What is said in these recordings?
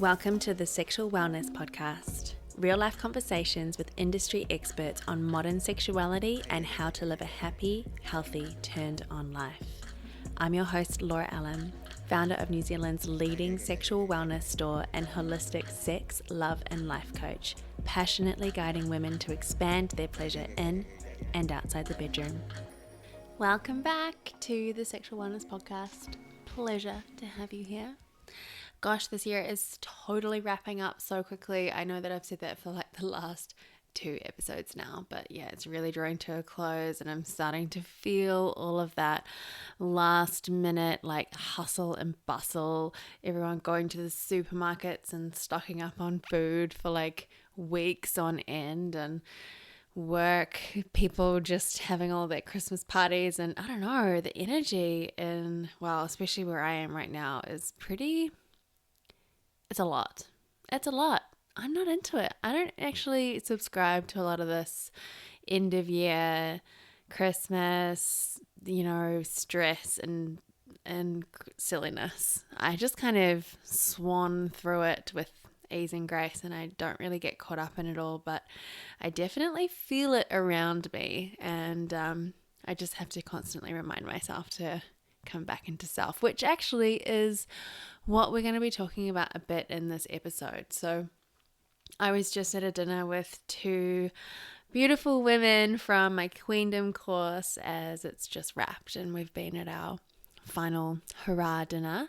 Welcome to the Sexual Wellness Podcast, real life conversations with industry experts on modern sexuality and how to live a happy, healthy, turned on life. I'm your host, Laura Allen, founder of New Zealand's leading sexual wellness store and holistic sex, love, and life coach, passionately guiding women to expand their pleasure in and outside the bedroom. Welcome back to the Sexual Wellness Podcast. Pleasure to have you here. Gosh, this year is totally wrapping up so quickly. I know that I've said that for like the last 2 episodes now, but yeah, it's really drawing to a close and I'm starting to feel all of that last minute like hustle and bustle, everyone going to the supermarkets and stocking up on food for like weeks on end, and work, people just having all their Christmas parties, and I don't know, the energy in, well, especially where I am right now is it's a lot. It's a lot. I'm not into it. I don't actually subscribe to a lot of this end of year, Christmas, stress and silliness. I just kind of swan through it with ease and grace, and I don't really get caught up in it all, but I definitely feel it around me, and I just have to constantly remind myself to come back into self, which actually is what we're going to be talking about a bit in this episode. So I was just at a dinner with 2 beautiful women from my Queendom course, as it's just wrapped and we've been at our final hurrah dinner.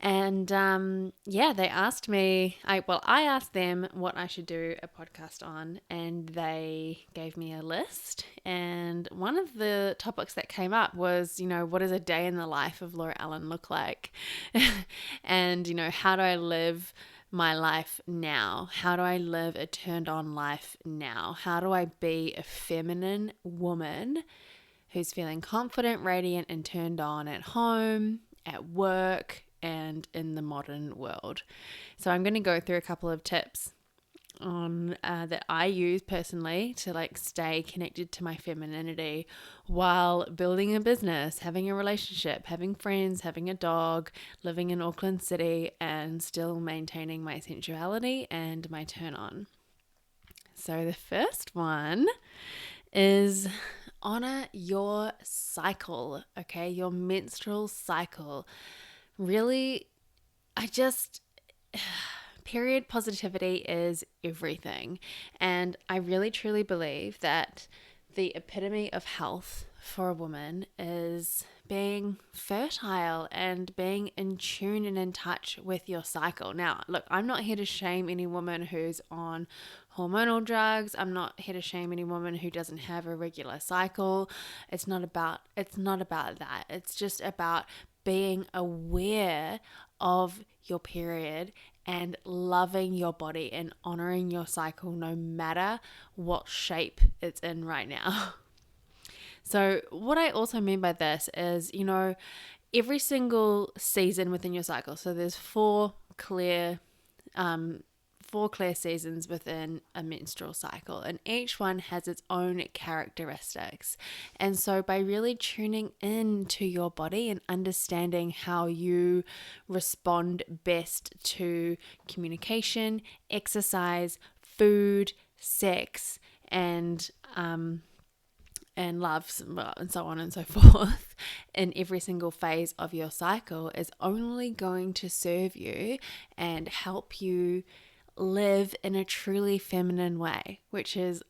And they asked me, I asked them what I should do a podcast on, and they gave me a list. And one of the topics that came up was, what does a day in the life of Laura Allen look like? And, how do I live my life now? How do I live a turned on life now? How do I be a feminine woman who's feeling confident, radiant, and turned on at home, at work, and in the modern world? So I'm going to go through a couple of tips on that I use personally to like stay connected to my femininity while building a business, having a relationship, having friends, having a dog, living in Auckland City, and still maintaining my sensuality and my turn on. So the first one is honor your cycle, okay? Your menstrual cycle. Really, period positivity is everything. And I really truly believe that the epitome of health for a woman is being fertile and being in tune and in touch with your cycle. Now, look, I'm not here to shame any woman who's on hormonal drugs. I'm not here to shame any woman who doesn't have a regular cycle. It's not about that. It's just about being aware of your period and loving your body and honoring your cycle no matter what shape it's in right now. So what I also mean by this is, every single season within your cycle, so there's 4 clear seasons within a menstrual cycle, and each one has its own characteristics. And so by really tuning in to your body and understanding how you respond best to communication, exercise, food, sex, and love, and so on and so forth, in every single phase of your cycle is only going to serve you and help you live in a truly feminine way, which is,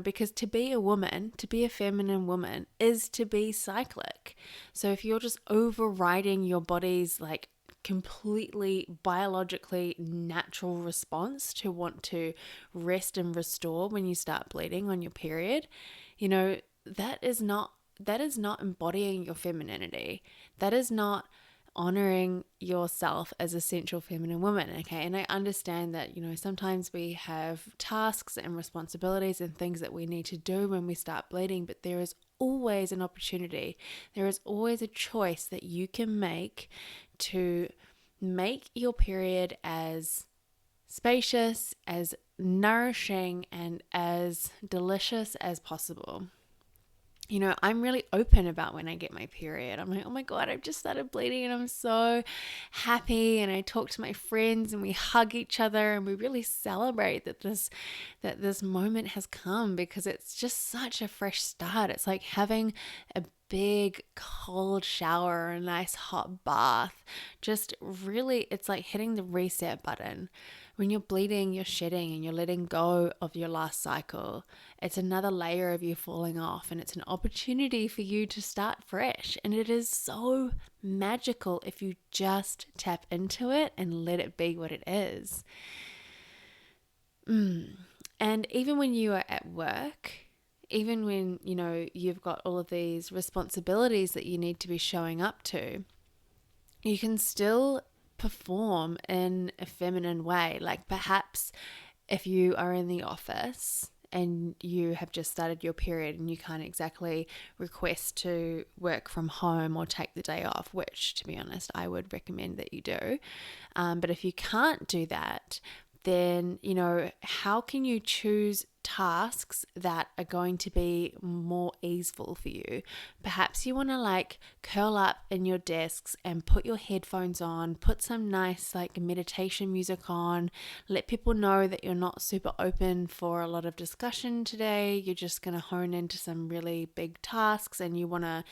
because to be a woman, to be a feminine woman is to be cyclic. So if you're just overriding your body's like completely biologically natural response to want to rest and restore when you start bleeding on your period, that is not embodying your femininity. That is not honoring yourself as a sensual feminine woman, okay? And I understand that, sometimes we have tasks and responsibilities and things that we need to do when we start bleeding, but there is always an opportunity. There is always a choice that you can make to make your period as spacious, as nourishing, and as delicious as possible. I'm really open about when I get my period. I'm like, oh my God, I've just started bleeding and I'm so happy. And I talk to my friends and we hug each other and we really celebrate that this moment has come, because it's just such a fresh start. It's like having a big cold shower or a nice hot bath. Just really, it's like hitting the reset button. When you're bleeding, you're shedding and you're letting go of your last cycle. It's another layer of you falling off, and it's an opportunity for you to start fresh. And it is so magical if you just tap into it and let it be what it is. And even when you are at work, even when, you've got all of these responsibilities that you need to be showing up to, you can still perform in a feminine way. Like perhaps if you are in the office and you have just started your period and you can't exactly request to work from home or take the day off, which to be honest, I would recommend that you do. But if you can't do that, then, how can you choose tasks that are going to be more easeful for you? Perhaps you want to curl up in your desks and put your headphones on, put some nice meditation music on, let people know that you're not super open for a lot of discussion today. You're just going to hone into some really big tasks and you want to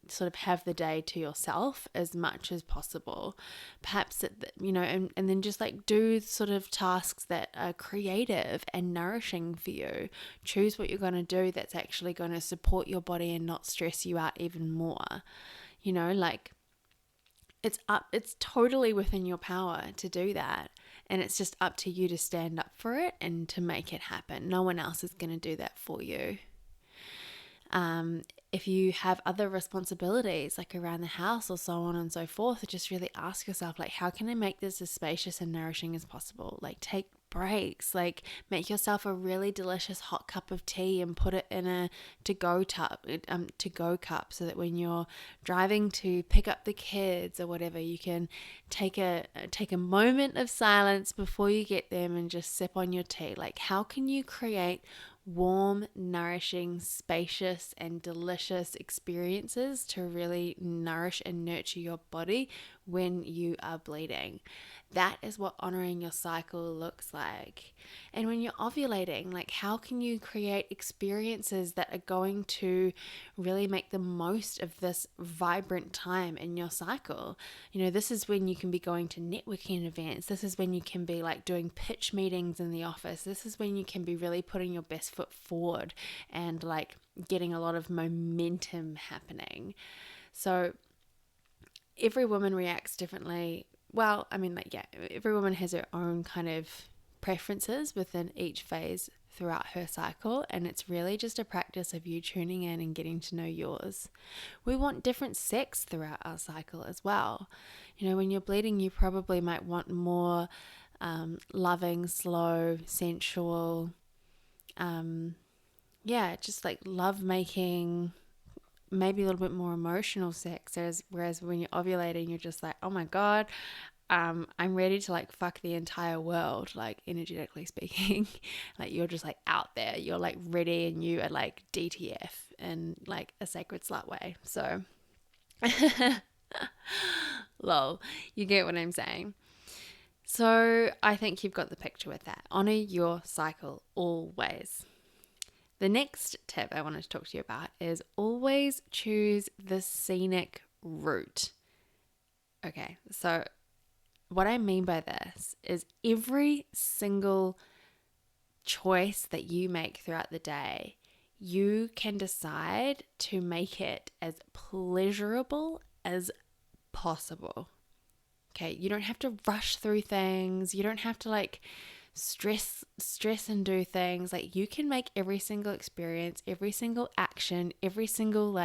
sort of have the day to yourself as much as possible. Perhaps, and then just do sort of tasks that are creative and nourishing for you. Choose what you're going to do that's actually going to support your body and not stress you out even more. It's totally within your power to do that. And it's just up to you to stand up for it and to make it happen. No one else is going to do that for you. If you have other responsibilities around the house or so on and so forth, just really ask yourself, how can I make this as spacious and nourishing as possible? Take breaks, make yourself a really delicious hot cup of tea and put it in a to-go cup, so that when you're driving to pick up the kids or whatever, you can take a moment of silence before you get them and just sip on your tea. How can you create warm, nourishing, spacious, and delicious experiences to really nourish and nurture your body when you are bleeding? That is what honoring your cycle looks like. And when you're ovulating, how can you create experiences that are going to really make the most of this vibrant time in your cycle? This is when you can be going to networking events. This is when you can be doing pitch meetings in the office. This is when you can be really putting your best foot forward and getting a lot of momentum happening. So every woman reacts differently. Well, every woman has her own kind of preferences within each phase throughout her cycle, and it's really just a practice of you tuning in and getting to know yours. We want different sex throughout our cycle as well. When you're bleeding, you probably might want more loving, slow, sensual, just love making, maybe a little bit more emotional sex, whereas when you're ovulating, you're just oh my God, I'm ready to fuck the entire world, energetically speaking. You're just out there, you're ready, and you are DTF in a sacred slut way. So lol, you get what I'm saying. So I think you've got the picture with that. Honor your cycle always. The next tip I wanted to talk to you about is always choose the scenic route. Okay, so what I mean by this is every single choice that you make throughout the day, you can decide to make it as pleasurable as possible. Okay, you don't have to rush through things. You don't have to stress and do things. You can make every single experience, every single action, every single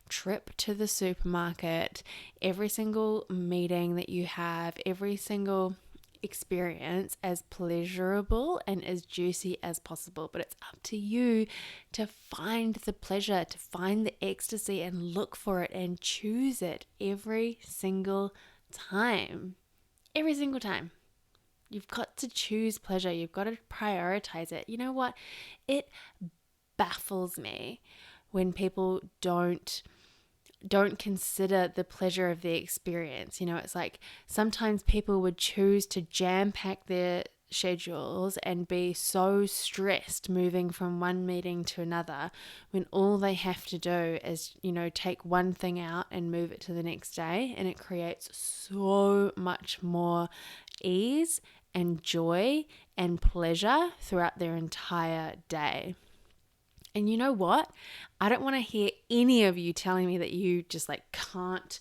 trip to the supermarket, every single meeting that you have, every single experience as pleasurable and as juicy as possible. But it's up to you to find the pleasure, to find the ecstasy and look for it and choose it every single time. Every single time. You've got to choose pleasure. You've got to prioritize it. You know what? It baffles me when people don't consider the pleasure of the experience. It's like sometimes people would choose to jam pack their schedules and be so stressed moving from one meeting to another, when all they have to do is, take one thing out and move it to the next day, and it creates so much more ease and joy and pleasure throughout their entire day. And you know what? I don't want to hear any of you telling me that you just can't,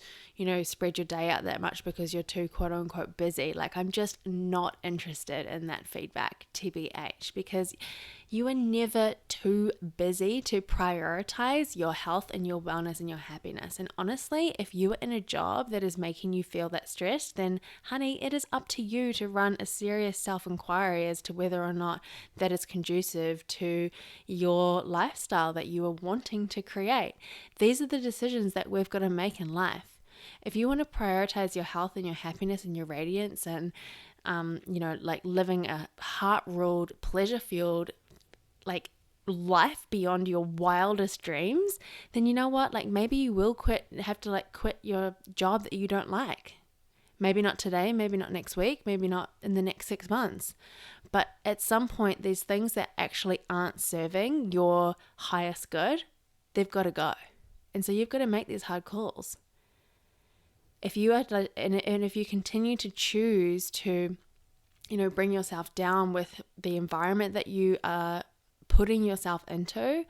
spread your day out that much because you're too quote unquote busy. I'm just not interested in that feedback, TBH, because you are never too busy to prioritize your health and your wellness and your happiness. And honestly, if you are in a job that is making you feel that stressed, then honey, it is up to you to run a serious self-inquiry as to whether or not that is conducive to your lifestyle that you are wanting to create. These are the decisions that we've got to make in life. If you want to prioritize your health and your happiness and your radiance and, living a heart-ruled, pleasure-fueled, life beyond your wildest dreams, then you know what? Maybe you will have to quit your job that you don't like. Maybe not today, maybe not next week, maybe not in the next 6 months. But at some point, these things that actually aren't serving your highest good, they've got to go. And so you've got to make these hard calls. If you are, and if you continue to choose to, bring yourself down with the environment that you are putting yourself into,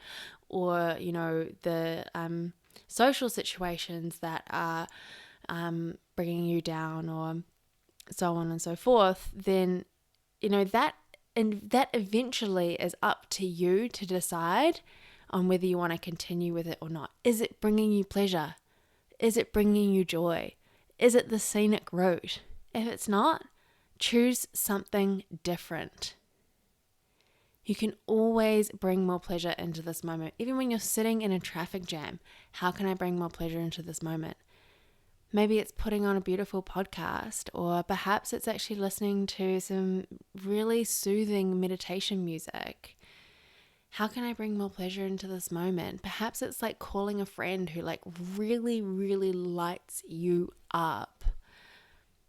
or, the social situations that are bringing you down, or so on and so forth, then, that eventually is up to you to decide on whether you want to continue with it or not. Is it bringing you pleasure? Is it bringing you joy? Is it the scenic route? If it's not, choose something different. You can always bring more pleasure into this moment. Even when you're sitting in a traffic jam, how can I bring more pleasure into this moment? Maybe it's putting on a beautiful podcast, or perhaps it's actually listening to some really soothing meditation music. How can I bring more pleasure into this moment? Perhaps it's calling a friend who really, really lights you up.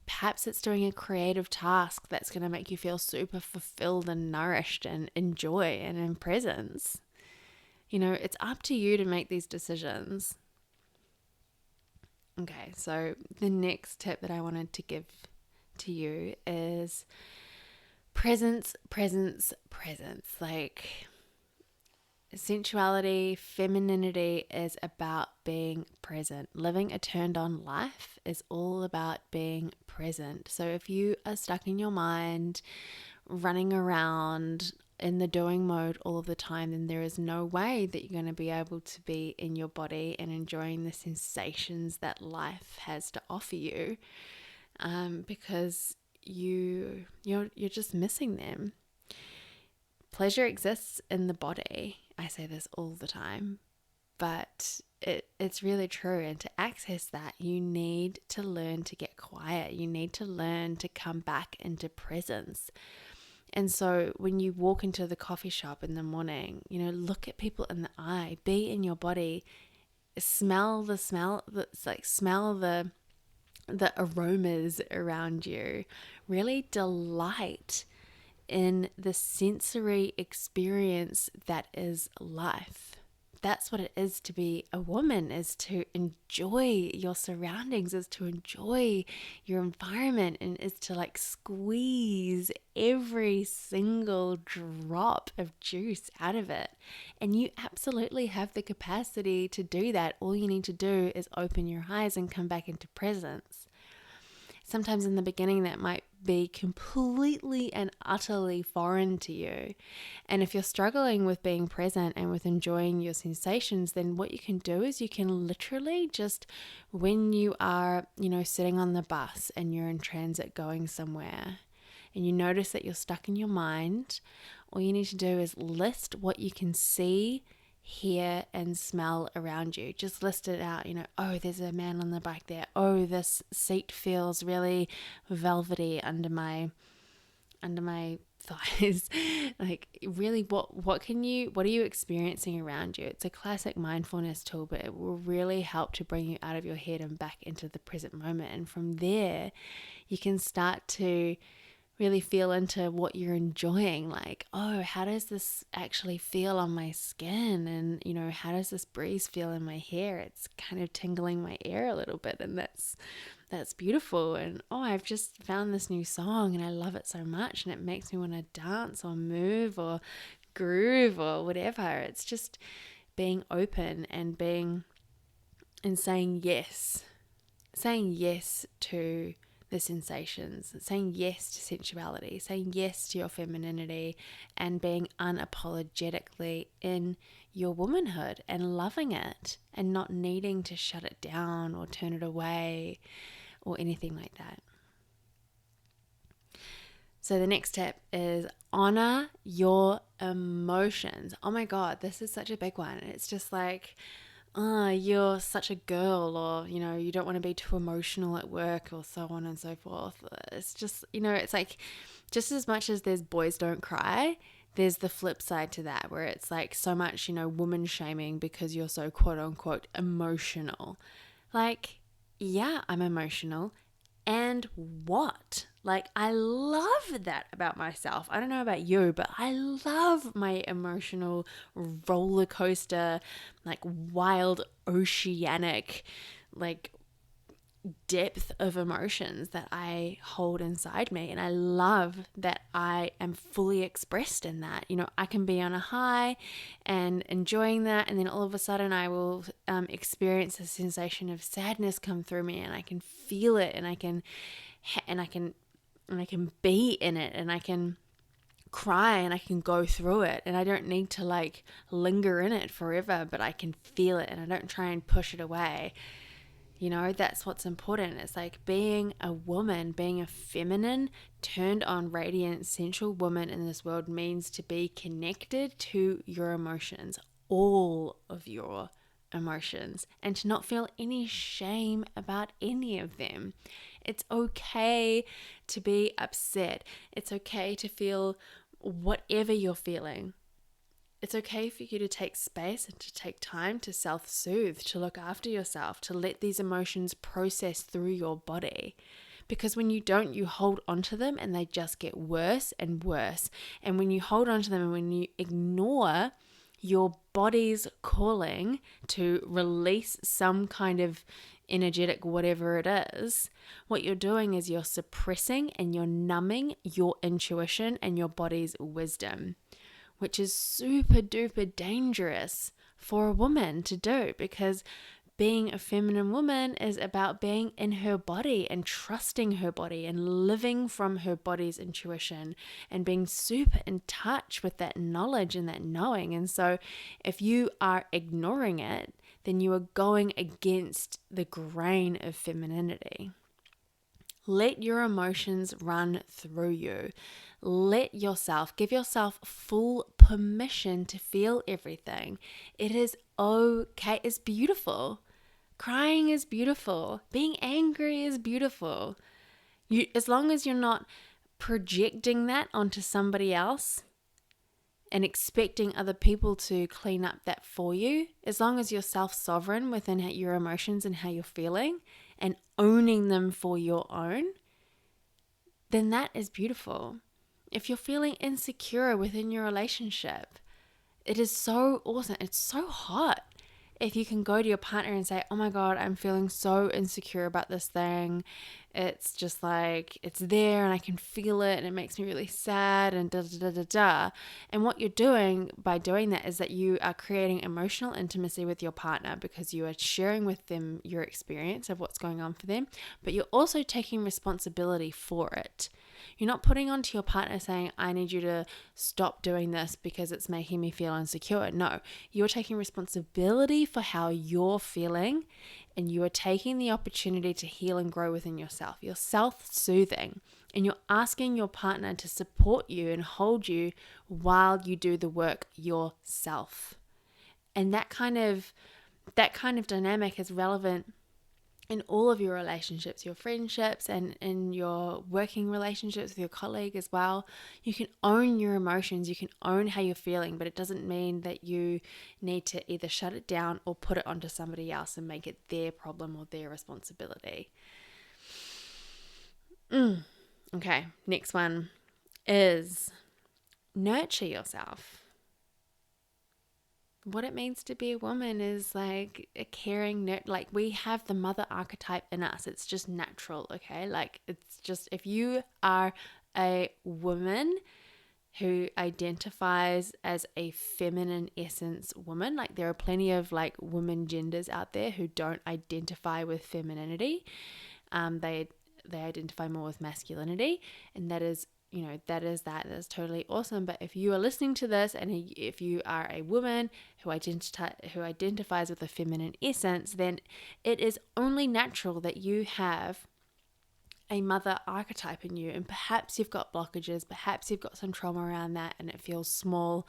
Perhaps it's doing a creative task that's going to make you feel super fulfilled and nourished and in joy and in presence. It's up to you to make these decisions. Okay, so the next tip that I wanted to give to you is presence. Sensuality, femininity is about being present. Living a turned on life is all about being present. So if you are stuck in your mind, running around in the doing mode all of the time, then there is no way that you're going to be able to be in your body and enjoying the sensations that life has to offer you, because you're just missing them. Pleasure exists in the body. I say this all the time, but it's really true. And to access that, you need to learn to get quiet. You need to learn to come back into presence. And so when you walk into the coffee shop in the morning, look at people in the eye, be in your body, smell the aromas around you, really delight in the sensory experience that is life. That's what it is to be a woman, is to enjoy your surroundings, is to enjoy your environment, and is to squeeze every single drop of juice out of it. And you absolutely have the capacity to do that. All you need to do is open your eyes and come back into presence. Sometimes in the beginning that might be completely and utterly foreign to you. And if you're struggling with being present and with enjoying your sensations, then what you can do is you can literally just, when you are, sitting on the bus and you're in transit going somewhere, and you notice that you're stuck in your mind, all you need to do is list what you can see, hear and smell around you. Just list it out. Oh, there's a man on the bike there. Oh, this seat feels really velvety under my thighs. Like really, what are you experiencing around you? It's a classic mindfulness tool, but it will really help to bring you out of your head and back into the present moment. And from there, you can start to really feel into what you're enjoying. Like, oh, how does this actually feel on my skin? And, how does this breeze feel in my hair? It's kind of tingling my ear a little bit, and that's beautiful. And oh, I've just found this new song and I love it so much, and it makes me want to dance or move or groove or whatever. It's just being open and saying yes to the sensations, saying yes to sensuality, saying yes to your femininity, and being unapologetically in your womanhood and loving it and not needing to shut it down or turn it away or anything like that. So the next tip is honor your emotions. Oh my God, this is such a big one. It's just like, oh, you're such a girl, or, you don't want to be too emotional at work, or so on and so forth. It's just, it's like, just as much as there's boys don't cry, there's the flip side to that, where it's like so much, woman shaming because you're so quote unquote emotional. Like, yeah, I'm emotional. And what? Like, I love that about myself. I don't know about you, but I love my emotional roller coaster, like wild oceanic, like depth of emotions that I hold inside me. And I love that I am fully expressed in that. I can be on a high and enjoying that, and then all of a sudden I will experience a sensation of sadness come through me, and I can feel it, and I can be in it, and I can cry, and I can go through it, and I don't need to like linger in it forever, but I can feel it, and I don't try and push it away. That's what's important. It's like being a woman, being a feminine, turned on, radiant, sensual woman in this world means to be connected to your emotions, all of your emotions, and to not feel any shame about any of them. It's okay to be upset. It's okay to feel whatever you're feeling. It's okay for you to take space and to take time to self-soothe, to look after yourself, to let these emotions process through your body. Because when you don't, you hold onto them and they just get worse and worse. And when you hold onto them and when you ignore your body's calling to release some kind of energetic whatever it is, what you're doing is you're suppressing and you're numbing your intuition and your body's wisdom, which is super duper dangerous for a woman to do, because being a feminine woman is about being in her body and trusting her body and living from her body's intuition and being super in touch with that knowledge and that knowing. And so if you are ignoring it, then you are going against the grain of femininity. Let your emotions run through you. Give yourself full permission to feel everything. It is okay. It's beautiful. Crying is beautiful. Being angry is beautiful. As long as you're not projecting that onto somebody else and expecting other people to clean up that for you, as long as you're self-sovereign within your emotions and how you're feeling and owning them for your own, then that is beautiful. If you're feeling insecure within your relationship, it is so awesome. It's so hot if you can go to your partner and say, oh my God, I'm feeling so insecure about this thing. It's just like, it's there and I can feel it and it makes me really sad and da da da da da. And what you're doing by doing that is that you are creating emotional intimacy with your partner, because you are sharing with them your experience of what's going on for them, but you're also taking responsibility for it. You're not putting onto your partner saying, I need you to stop doing this because it's making me feel insecure. No, you're taking responsibility for how you're feeling, and you are taking the opportunity to heal and grow within yourself. You're self-soothing, and you're asking your partner to support you and hold you while you do the work yourself. And that kind of dynamic is relevant in all of your relationships, your friendships, and in your working relationships with your colleague as well. You can own your emotions, you can own how you're feeling, but it doesn't mean that you need to either shut it down or put it onto somebody else and make it their problem or their responsibility. Okay, next one is nurture yourself. What it means to be a woman is like a caring, like we have the mother archetype in us. It's just natural, okay? Like it's just, if you are a woman who identifies as a feminine essence woman, like there are plenty of like women genders out there who don't identify with femininity. They identify more with masculinity, and that is that's totally awesome. But if you are listening to this and if you are a woman who identifies with a feminine essence, then it is only natural that you have a mother archetype in you, and perhaps you've got blockages, perhaps you've got some trauma around that and it feels small,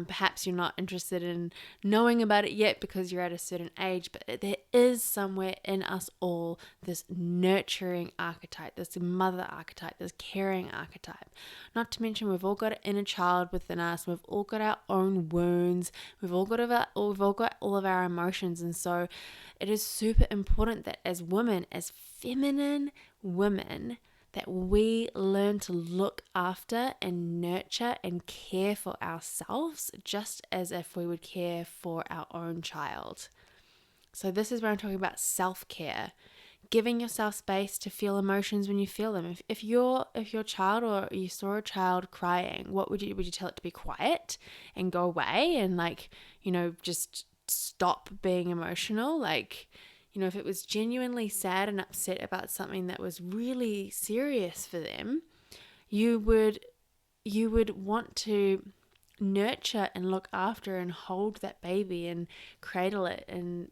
perhaps you're not interested in knowing about it yet because you're at a certain age, but there is somewhere in us all this nurturing archetype, this mother archetype, this caring archetype. Not to mention we've all got an inner child within us, we've all got our own wounds, we've all got all of our emotions, and so it is super important that as women, as feminine women, that we learn to look after and nurture and care for ourselves just as if we would care for our own child. So this is where I'm talking about self-care, giving yourself space to feel emotions when you feel them. If your child, or you saw a child crying, what would you tell it to be quiet and go away and just stop being emotional? If it was genuinely sad and upset about something that was really serious for them, you would want to nurture and look after and hold that baby and cradle it and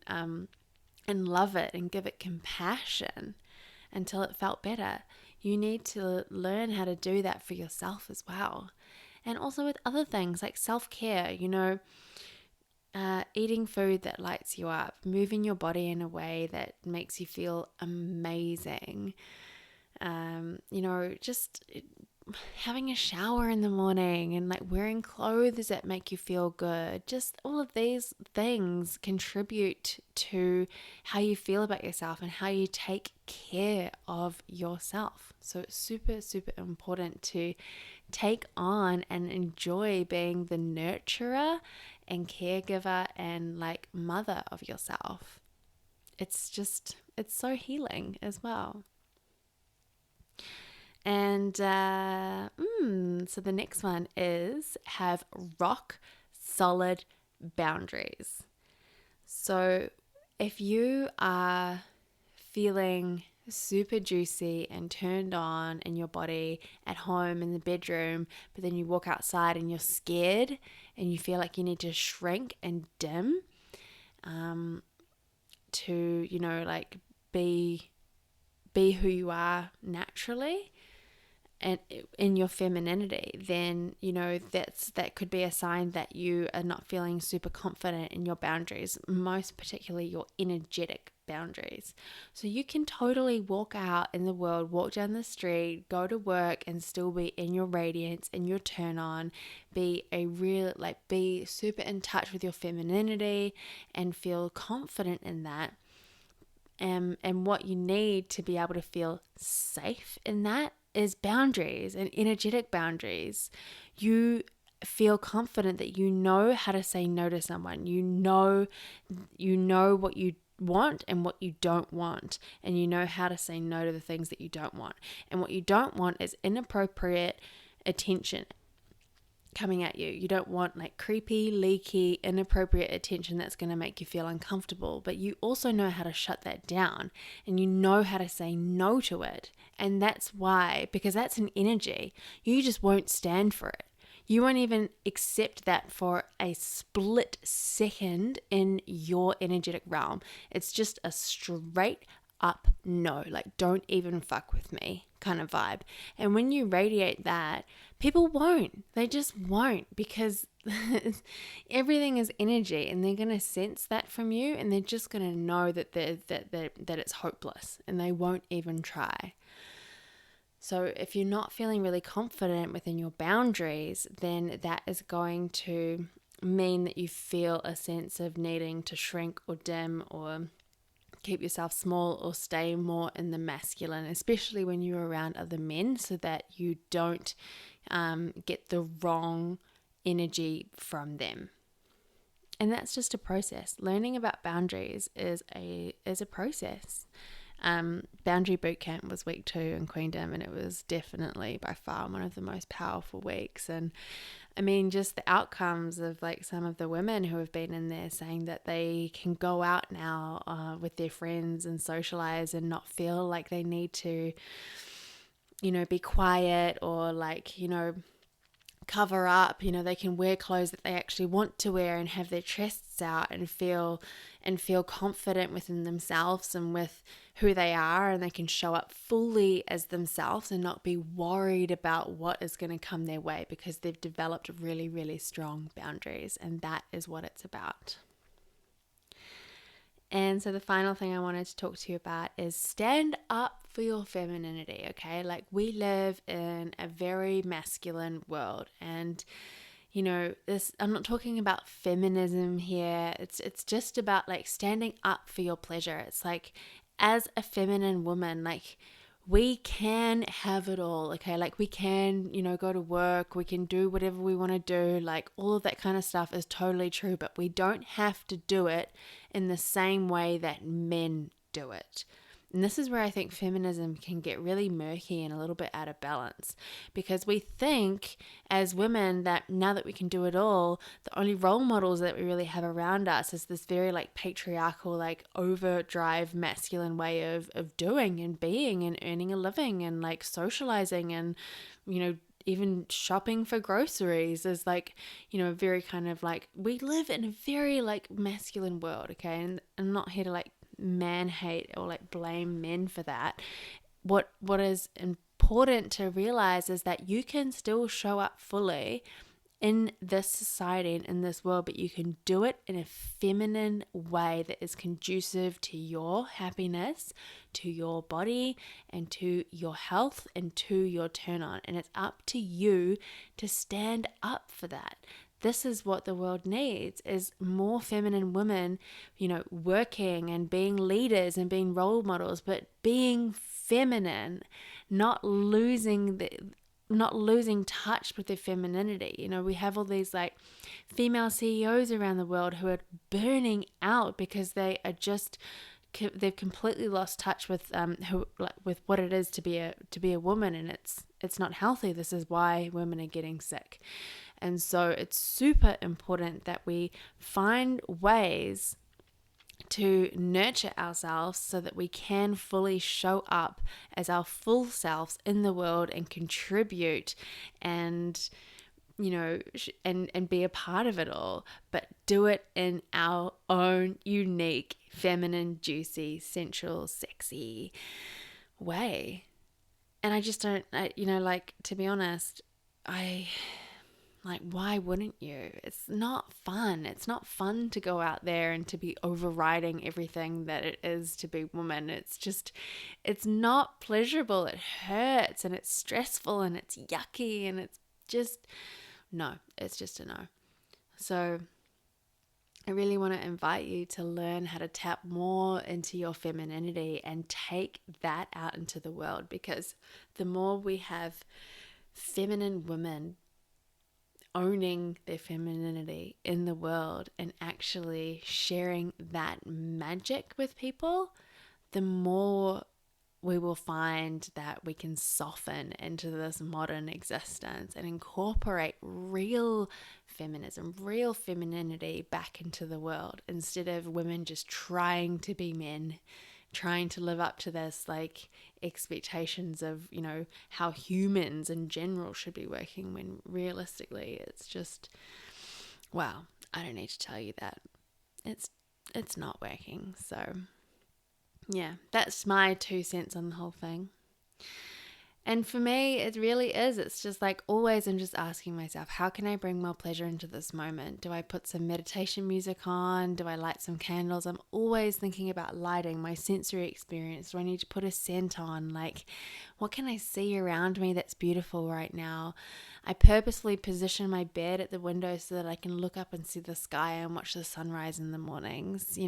love it and give it compassion until it felt better. You need to learn how to do that for yourself as well. And also with other things like self-care, eating food that lights you up, moving your body in a way that makes you feel amazing, just having a shower in the morning and wearing clothes that make you feel good. Just all of these things contribute to how you feel about yourself and how you take care of yourself. So it's super, super important to take on and enjoy being the nurturer and caregiver and mother of yourself. It's so healing as well. And so the next one is have rock solid boundaries. So if you are feeling super juicy and turned on in your body at home in the bedroom, but then you walk outside and you're scared and you feel like you need to shrink and dim to be who you are naturally and in your femininity, then that could be a sign that you are not feeling super confident in your boundaries, most particularly your energetic boundaries. So you can totally walk out in the world, walk down the street, go to work and still be in your radiance and your turn on, be super in touch with your femininity and feel confident in that. And what you need to be able to feel safe in that is boundaries and energetic boundaries. You feel confident that you know how to say no to someone. You know what you want and what you don't want, and you know how to say no to the things that you don't want. And what you don't want is inappropriate attention coming at you. You don't want creepy, leaky, inappropriate attention that's going to make you feel uncomfortable, but you also know how to shut that down and you know how to say no to it. And that's why, because that's an energy, you just won't stand for it. You won't even accept that for a split second in your energetic realm. It's just a straight up no, don't even fuck with me kind of vibe. And when you radiate that, people won't. They just won't, because everything is energy, and they're going to sense that from you, and they're just going to know that it's hopeless, and they won't even try. So if you're not feeling really confident within your boundaries, then that is going to mean that you feel a sense of needing to shrink or dim or keep yourself small or stay more in the masculine, especially when you're around other men, so that you don't get the wrong energy from them. And that's just a process. Learning about boundaries is a process. Boundary Bootcamp was week 2 in Queendom, and it was definitely by far one of the most powerful weeks. And I mean, just the outcomes of like some of the women who have been in there saying that they can go out now with their friends and socialize and not feel like they need to, be quiet or like, cover up. They can wear clothes that they actually want to wear and have their chests out and feel confident within themselves and with who they are, and they can show up fully as themselves and not be worried about what is going to come their way, because they've developed really, really strong boundaries, and that is what it's about. And so the final thing I wanted to talk to you about is stand up for your femininity, okay? Like, we live in a very masculine world, and I'm not talking about feminism here. It's just about like standing up for your pleasure. It's like, as a feminine woman, like, we can have it all, okay? Like, we can, go to work, we can do whatever we want to do, like, all of that kind of stuff is totally true, but we don't have to do it in the same way that men do it. And this is where I think feminism can get really murky and a little bit out of balance, because we think as women that now that we can do it all, the only role models that we really have around us is this very like patriarchal, like overdrive masculine way of doing and being and earning a living and like socializing and, even shopping for groceries is like, very kind of like, we live in a very like masculine world, okay? And I'm not here to like man hate or like blame men for that. What is important to realize is that you can still show up fully in this society and in this world, but you can do it in a feminine way that is conducive to your happiness, to your body, and to your health, and to your turn on. And it's up to you to stand up for that. This is what the world needs, is more feminine women, working and being leaders and being role models, but being feminine, not losing touch with their femininity. We have all these like female CEOs around the world who are burning out because they've completely lost touch with with what it is to be a woman, and it's not healthy. This is why women are getting sick. And so it's super important that we find ways to nurture ourselves so that we can fully show up as our full selves in the world and contribute and and be a part of it all, but do it in our own unique, feminine, juicy, sensual, sexy way. And I just don't, to be honest, why wouldn't you? It's not fun. It's not fun to go out there and to be overriding everything that it is to be woman. It's not pleasurable. It hurts and it's stressful and it's yucky and it's just, no, it's just a no. So I really want to invite you to learn how to tap more into your femininity and take that out into the world, because the more we have feminine women owning their femininity in the world and actually sharing that magic with people, the more we will find that we can soften into this modern existence and incorporate real feminism, real femininity back into the world, instead of women just trying to be men, trying to live up to this like expectations of, how humans in general should be working, when realistically it's just, wow, I don't need to tell you that it's not working. So yeah, that's my 2 cents on the whole thing. And for me, it really is. It's just like always I'm just asking myself, how can I bring more pleasure into this moment? Do I put some meditation music on? Do I light some candles? I'm always thinking about lighting, my sensory experience. Do I need to put a scent on? Like, what can I see around me that's beautiful right now? I purposely position my bed at the window so that I can look up and see the sky and watch the sunrise in the mornings.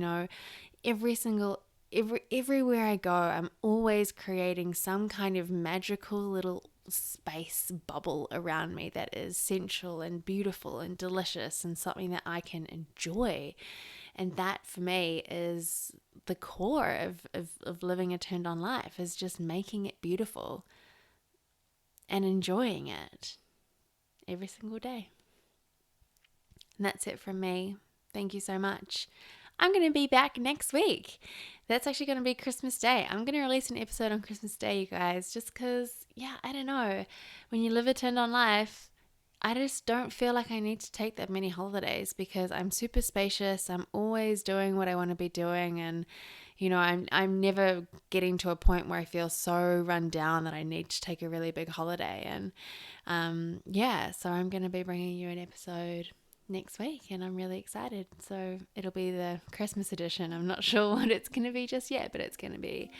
Everywhere I go, I'm always creating some kind of magical little space bubble around me that is sensual and beautiful and delicious and something that I can enjoy. And that for me is the core of living a turned on life, is just making it beautiful and enjoying it every single day. And that's it from me. Thank you so much. I'm going to be back next week. That's actually going to be Christmas Day. I'm going to release an episode on Christmas Day, you guys, just because, I don't know. When you live a turned on life, I just don't feel like I need to take that many holidays because I'm super spacious. I'm always doing what I want to be doing. And, I'm never getting to a point where I feel so run down that I need to take a really big holiday. And, so I'm going to be bringing you an episode next week and I'm really excited. So it'll be the Christmas edition. I'm not sure what it's going to be just yet, but it's going to be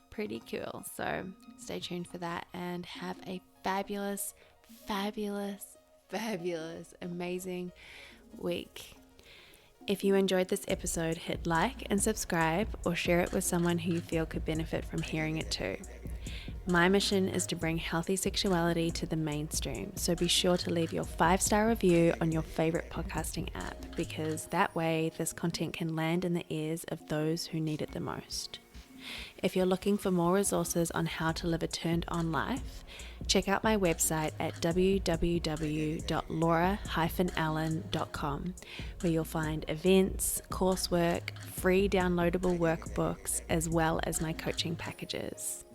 pretty cool. So stay tuned for that and have a fabulous, amazing week. If you enjoyed this episode, hit like and subscribe or share it with someone who you feel could benefit from hearing it too. My mission is to bring healthy sexuality to the mainstream, so be sure to leave your 5-star review on your favorite podcasting app, because that way this content can land in the ears of those who need it the most. If you're looking for more resources on how to live a turned on life, check out my website at www.laura-allen.com, where you'll find events, coursework, free downloadable workbooks, as well as my coaching packages.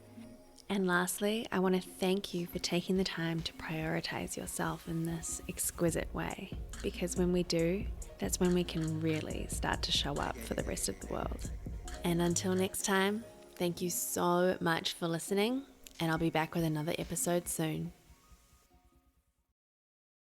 And lastly, I want to thank you for taking the time to prioritize yourself in this exquisite way, because when we do, that's when we can really start to show up for the rest of the world. And until next time, thank you so much for listening, and I'll be back with another episode soon.